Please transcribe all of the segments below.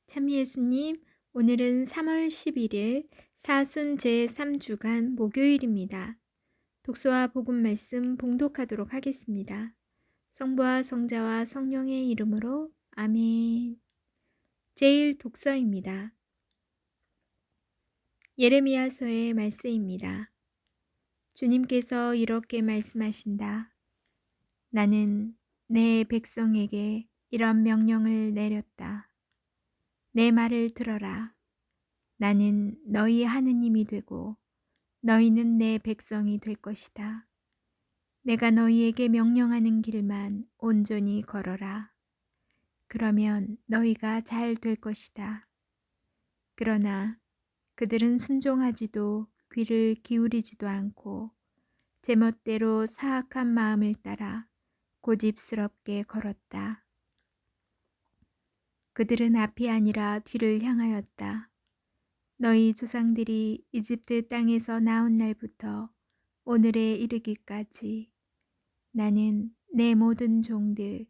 참 예수님, 오늘은 3월 11일 사순 제3주간 목요일입니다. 독서와 복음 말씀 봉독하도록 하겠습니다. 성부와 성자와 성령의 이름으로 아멘. 제일 독서입니다. 예레미야서의 말씀입니다. 주님께서 이렇게 말씀하신다. 나는 내 백성에게 이런 명령을 내렸다. 내 말을 들어라. 나는 너희 하느님이 되고 너희는 내 백성이 될 것이다. 내가 너희에게 명령하는 길만 온전히 걸어라. 그러면 너희가 잘 될 것이다. 그러나 그들은 순종하지도 귀를 기울이지도 않고 제멋대로 사악한 마음을 따라 고집스럽게 걸었다. 그들은 앞이 아니라 뒤를 향하였다. 너희 조상들이 이집트 땅에서 나온 날부터 오늘에 이르기까지 나는 내 모든 종들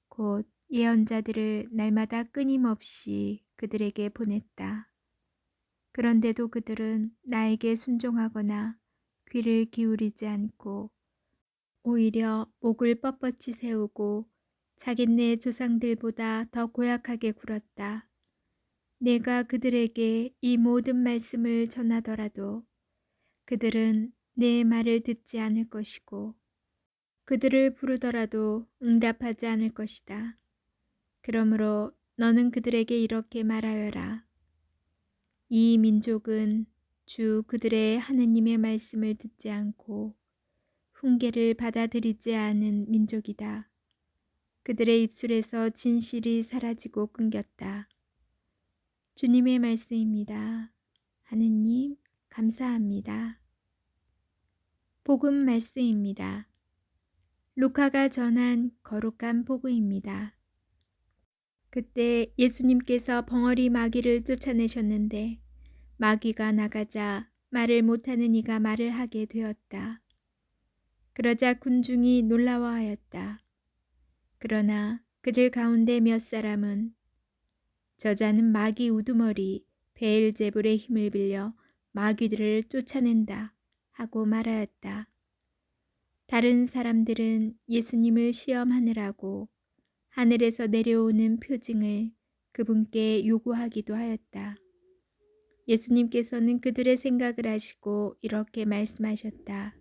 곧 예언자들을 날마다 끊임없이 그들에게 보냈다. 그런데도 그들은 나에게 순종하거나 귀를 기울이지 않고 오히려 목을 뻣뻣이 세우고 자기네 조상들보다 더 고약하게 굴었다. 내가 그들에게 이 모든 말씀을 전하더라도 그들은 내 말을 듣지 않을 것이고 그들을 부르더라도 응답하지 않을 것이다. 그러므로 너는 그들에게 이렇게 말하여라. 이 민족은 주 그들의 하느님의 말씀을 듣지 않고 훈계를 받아들이지 않은 민족이다. 그들의 입술에서 진실이 사라지고 끊겼다. 주님의 말씀입니다. 하느님, 감사합니다. 복음 말씀입니다. 루카가 전한 거룩한 복음입니다. 그때 예수님께서 벙어리 마귀를 쫓아내셨는데 마귀가 나가자 말을 못하는 이가 말을 하게 되었다. 그러자 군중이 놀라워하였다. 그러나 그들 가운데 몇 사람은 저자는 마귀 우두머리 베엘제불의 힘을 빌려 마귀들을 쫓아낸다 하고 말하였다. 다른 사람들은 예수님을 시험하느라고 하늘에서 내려오는 표징을 그분께 요구하기도 하였다. 예수님께서는 그들의 생각을 아시고 이렇게 말씀하셨다.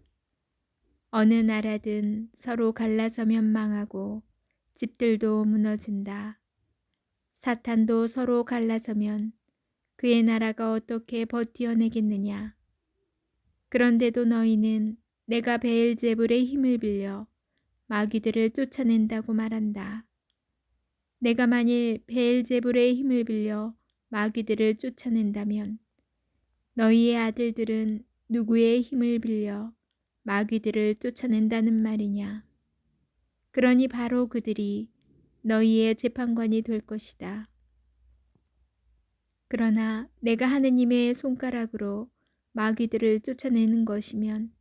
어느 나라든 서로 갈라서면 망하고 집들도 무너진다. 사탄도 서로 갈라서면 그의 나라가 어떻게 버티어내겠느냐. 그런데도 너희는 내가 베엘제불의 힘을 빌려 마귀들을 쫓아낸다고 말한다. 내가 만일 베엘제불의 힘을 빌려 마귀들을 쫓아낸다면 너희의 아들들은 누구의 힘을 빌려 마귀들을 쫓아낸다는 말이냐. 그러니 바로 그들이 너희의 재판관이 될 것이다. 그러나 내가 하느님의 손가락으로 마귀들을 쫓아내는 것이면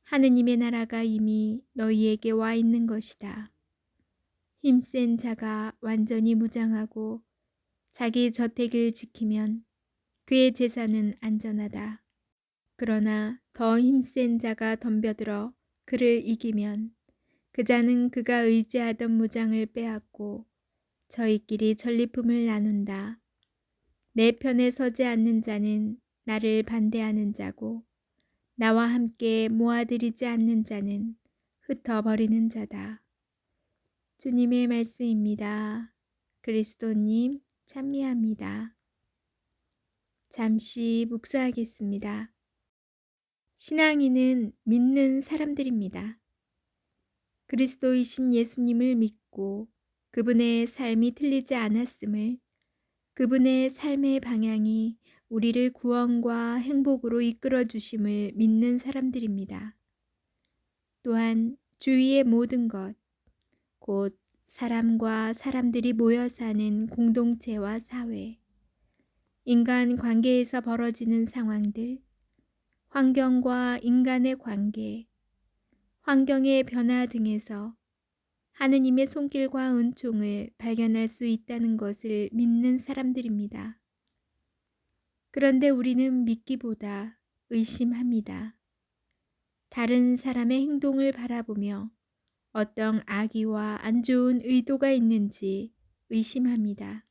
하느님의 나라가 이미 너희에게 와 있는 것이다. 힘센 자가 완전히 무장하고 자기 저택을 지키면 그의 재산은 안전하다. 그러나 더 힘센 자가 덤벼들어 그를 이기면 그 자는 그가 의지하던 무장을 빼앗고 저희끼리 전리품을 나눈다. 내 편에 서지 않는 자는 나를 반대하는 자고 나와 함께 모아들이지 않는 자는 흩어버리는 자다. 주님의 말씀입니다. 그리스도님 찬미합니다. 잠시 묵상하겠습니다. 신앙인은 믿는 사람들입니다. 그리스도이신 예수님을 믿고 그분의 삶이 틀리지 않았음을, 그분의 삶의 방향이 우리를 구원과 행복으로 이끌어 주심을 믿는 사람들입니다. 또한 주위의 모든 것, 곧 사람과 사람들이 모여 사는 공동체와 사회, 인간 관계에서 벌어지는 상황들, 환경과 인간의 관계, 환경의 변화 등에서 하느님의 손길과 은총을 발견할 수 있다는 것을 믿는 사람들입니다. 그런데 우리는 믿기보다 의심합니다. 다른 사람의 행동을 바라보며 어떤 악의와 안 좋은 의도가 있는지 의심합니다.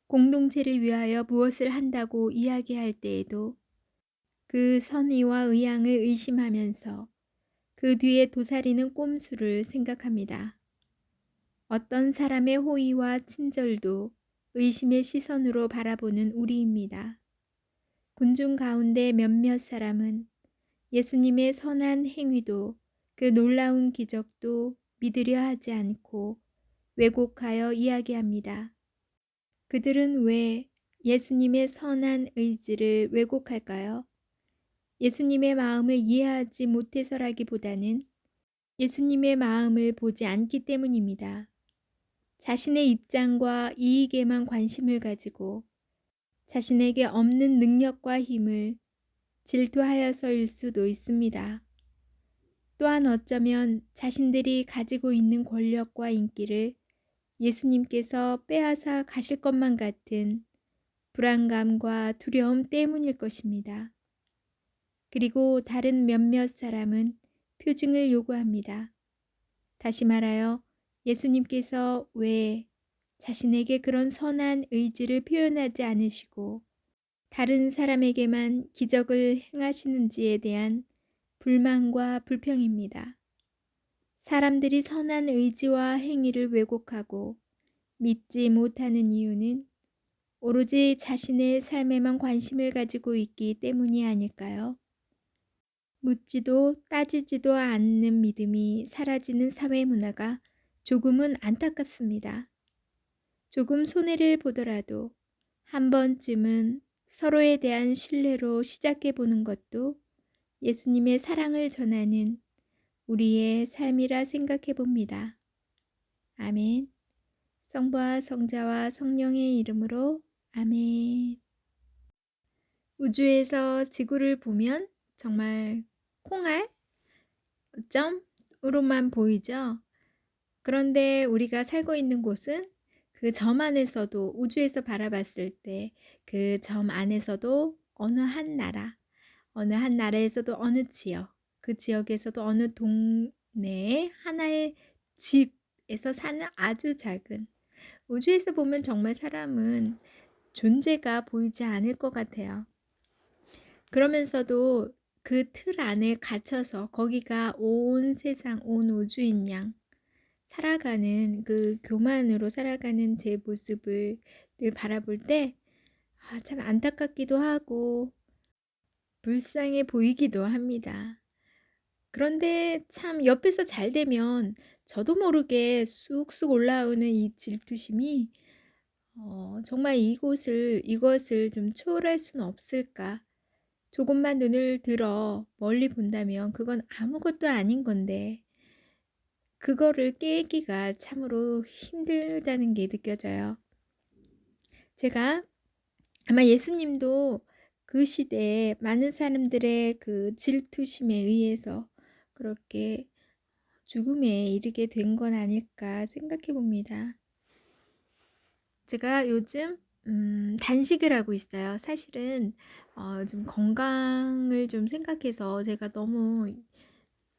공동체를 위하여 무엇을 한다고 이야기할 때에도 그 선의와 의향을 의심하면서 그 뒤에 도사리는 꼼수를 생각합니다. 어떤 사람의 호의와 친절도 의심의 시선으로 바라보는 우리입니다. 군중 가운데 몇몇 사람은 예수님의 선한 행위도 그 놀라운 기적도 믿으려 하지 않고 왜곡하여 이야기합니다. 그들은 왜 예수님의 선한 의지를 왜곡할까요? 예수님의 마음을 이해하지 못해서라기보다는 예수님의 마음을 보지 않기 때문입니다. 자신의 입장과 이익에만 관심을 가지고 자신에게 없는 능력과 힘을 질투하여서일 수도 있습니다. 또한 어쩌면 자신들이 가지고 있는 권력과 인기를 예수님께서 빼앗아 가실 것만 같은 불안감과 두려움 때문일 것입니다. 그리고 다른 몇몇 사람은 표징을 요구합니다. 다시 말하여 예수님께서 왜 자신에게 그런 선한 의지를 표현하지 않으시고 다른 사람에게만 기적을 행하시는지에 대한 불만과 불평입니다. 사람들이 선한 의지와 행위를 왜곡하고 믿지 못하는 이유는 오로지 자신의 삶에만 관심을 가지고 있기 때문이 아닐까요? 묻지도 따지지도 않는 믿음이 사라지는 사회 문화가 조금은 안타깝습니다. 조금 손해를 보더라도 한 번쯤은 서로에 대한 신뢰로 시작해 보는 것도 예수님의 사랑을 전하는 우리의 삶이라 생각해 봅니다. 아멘. 성부와 성자와 성령의 이름으로 아멘. 우주에서 지구를 보면 정말 콩알 점으로만 보이죠. 그런데 우리가 살고 있는 곳은 그 점 안에서도 우주에서 바라봤을 때 그 점 안에서도 어느 한 나라, 어느 한 나라에서도 어느 지역, 그 지역에서도 어느 동네에 하나의 집에서 사는 아주 작은 우주에서 보면 정말 사람은 존재가 보이지 않을 것 같아요. 그러면서도 그 틀 안에 갇혀서 거기가 온 세상, 온 우주인 양 살아가는 그 교만으로 살아가는 제 모습을 늘 바라볼 때 참 안타깝기도 하고 불쌍해 보이기도 합니다. 그런데 참 옆에서 잘 되면 저도 모르게 쑥쑥 올라오는 이 질투심이 정말 이것을 좀 초월할 수는 없을까? 조금만 눈을 들어 멀리 본다면 그건 아무것도 아닌 건데 그거를 깨기가 참으로 힘들다는 게 느껴져요. 제가 아마 예수님도 그 시대에 많은 사람들의 그 질투심에 의해서 그렇게 죽음에 이르게 된 건 아닐까 생각해 봅니다. 제가 요즘 단식을 하고 있어요. 사실은 좀 건강을 좀 생각해서 제가 너무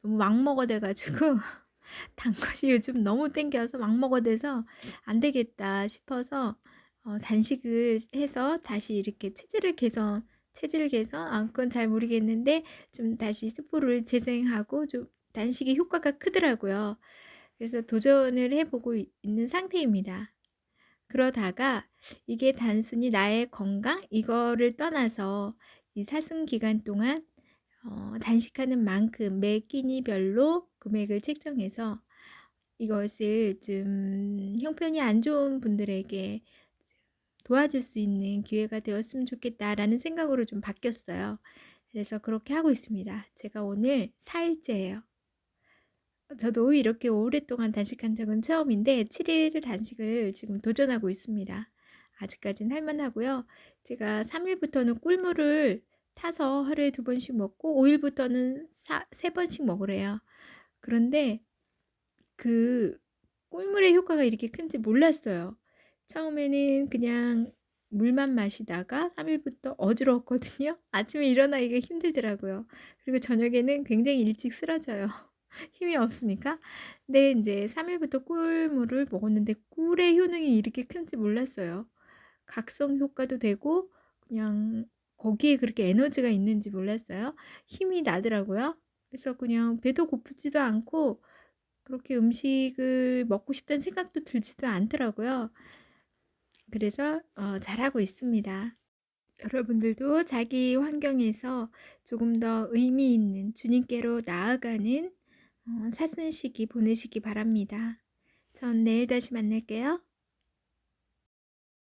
막 먹어대 가지고 단 것이 요즘 너무 땡겨서 막 먹어대서 안 되겠다 싶어서 단식을 해서 다시 이렇게 체질 개선 그건 잘 모르겠는데 좀 다시 스포를 재생하고 좀 단식의 효과가 크더라고요. 그래서 도전을 해보고 있는 상태입니다. 그러다가 이게 단순히 나의 건강 이거를 떠나서 이 사순 기간 동안 단식하는 만큼 매 끼니별로 금액을 책정해서 이것을 좀 형편이 안 좋은 분들에게 도와줄 수 있는 기회가 되었으면 좋겠다라는 생각으로 좀 바뀌었어요. 그래서 그렇게 하고 있습니다. 제가 오늘 4일째예요. 저도 이렇게 오랫동안 단식한 적은 처음인데 7일 단식을 지금 도전하고 있습니다. 아직까지는 할만하고요. 제가 3일부터는 꿀물을 타서 하루에 2번씩 먹고 5일부터는 3번씩 먹으래요. 그런데 그 꿀물의 효과가 이렇게 큰지 몰랐어요. 처음에는 그냥 물만 마시다가 3 일부터 어지러웠거든요. 아침에 일어나기가 힘들더라고요. 그리고 저녁에는 굉장히 일찍 쓰러져요. 힘이 없으니까. 근데 인제 3 일부터 꿀물을 먹었는데 꿀의 효능이 이렇게 큰지 몰랐어요. 각성 효과도 되고 그냥 거기에 그렇게 에너지가 있는지 몰랐어요. 힘이 나더라고요. 그래서 그냥 배도 고프지도 않고 그렇게 음식을 먹고 싶다는 생각도 들지도 않더라고요. 그래서 잘하고 있습니다. 여러분들도 자기 환경에서 조금 더 의미 있는 주님께로 나아가는 사순 시기 보내시기 바랍니다. 전 내일 다시 만날게요.